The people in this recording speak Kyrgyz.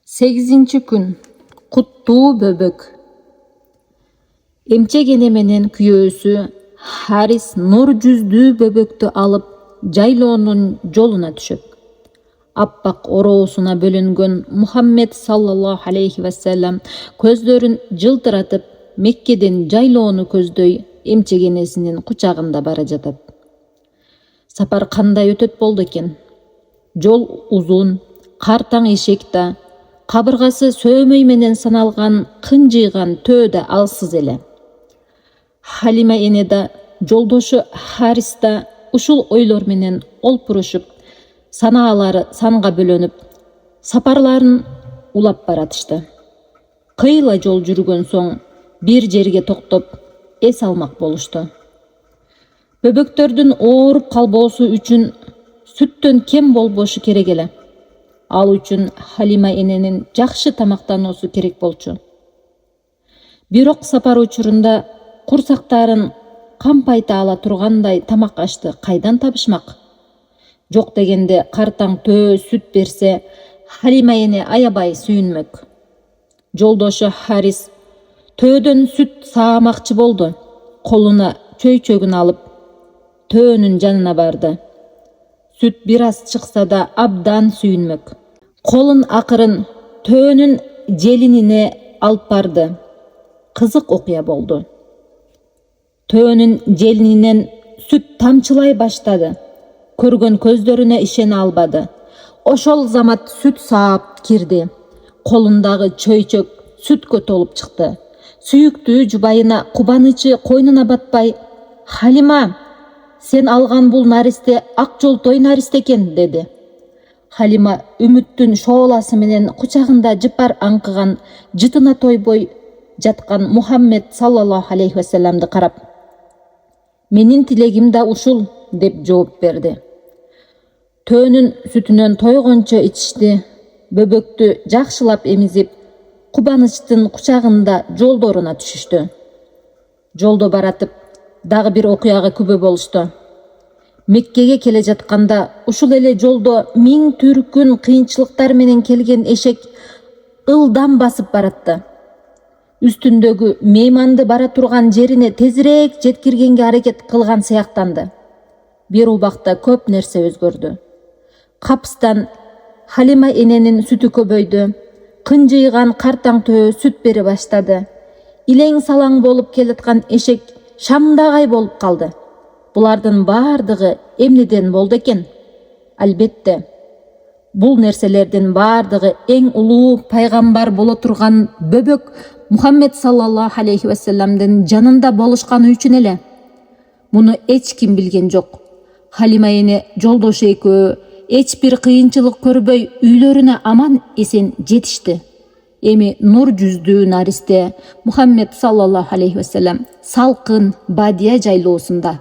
8-күн Куттуу бөбөк. Эмчеген менен күйөөсү Харис нур жүздүү бөбөктү алып жайлоонун жолуна түшөт. Аппак ороосуна бөлөнгөн Мухаммед саллаллаху алейхи вассалам көздөрүн жылтыратып Меккеден жайлоону көздөй эмчегенесинин кучагында бара жатат. Сапар кандай өтөт болду экен? Жол узун, картаң эшек да, кабыргасы сөөмөй менен саналган кынжыйган төө да алсыз эле. Халима эне да, жолдошу Харис да ушул ойлор менен олпурушуп, санаалары санга бөлөнүп, сапарларын улап баратышты. Кыйла жол жүргөн соң бир жерге токтоп, эс алмак болушту. Бөбөктөрдүн ооруп калбоосу үчүн сүттөн кем болбошу керек эле. Ал үчүн Халима эненин жакшы тамактануусу керек болчу. Бирок сапар учурунда курсактарын кампайта ала тургандай тамак ашты кайдан табышмак? Жок дегенде картаң төө сүт берсе, Халима эне аябай сүйүнмөк. Жолдошу Харис төөдөн сүт саамакчы болду. Колуна чөйчөгүн алып, төөнүн жанына барды. Сүт бир аз чыкса да абдан сүйүнмөк. Колун акырын төөнүн желинине алып барды. Кызык окуя болду. Төөнүн желининен сүт тамчылай баштады. Көргөн көздөрүнө ишене албады. Ошол замат сүт саап кирди. Колундагы чөйчөк сүткө толуп чыкты. Сүйүктүү жубайына кубанычы койнуна батпай, «Халима, сен алган бул наристе ак жолтой наристе экен» деди. Халима үмүттүн шооласы менен кучагында жыпар аңкыган, жытына тойбой жаткан Мухаммед саллаллаху алейхи вассаламды карап, «Менин тилегим да ушул» деп жооп берди. Төөнүн сүтүнөн тойгончо ичишти. Бөбөктү жакшылап эмизип, кубанычтын кучагында жолдоруна түшүштү. Жолдо баратып, дагы бир окуяга күбө болушту. Меккеге келе жатканда ушул эле жолдо миң түркүн кыйынчылыктар менен келген эшек ылдам басып баратты. Үстүндөгү мейманды бара турган жерине тезирээк жеткиргенге аракет кылган сыяктанды. Бир убакта көп нерсе өзгөрдү. Капыстан Халима эненин сүтү көбөйдү. Кынжыйган картаң төө сүт бере баштады. Илең салаң болуп келаткан эшек шамдагай болуп калды. Булардын бардыгы эмнеден болду экен? Албетте, бул нерселердин бардыгы эң улуу пайгамбар боло турган бөбөк Мухаммед саллаллаху алейхи вассаламдын жанында болушканы үчүн эле. Муну эч ким билген жок. Халима эне жолдошу экөө эч бир кыйынчылык көрбөй үйлөрүнө аман эсен жетишти. Эми нур жүздүү наристе Мухаммед саллаллаху алейхи вассалам салкын Бадия жайлоосунда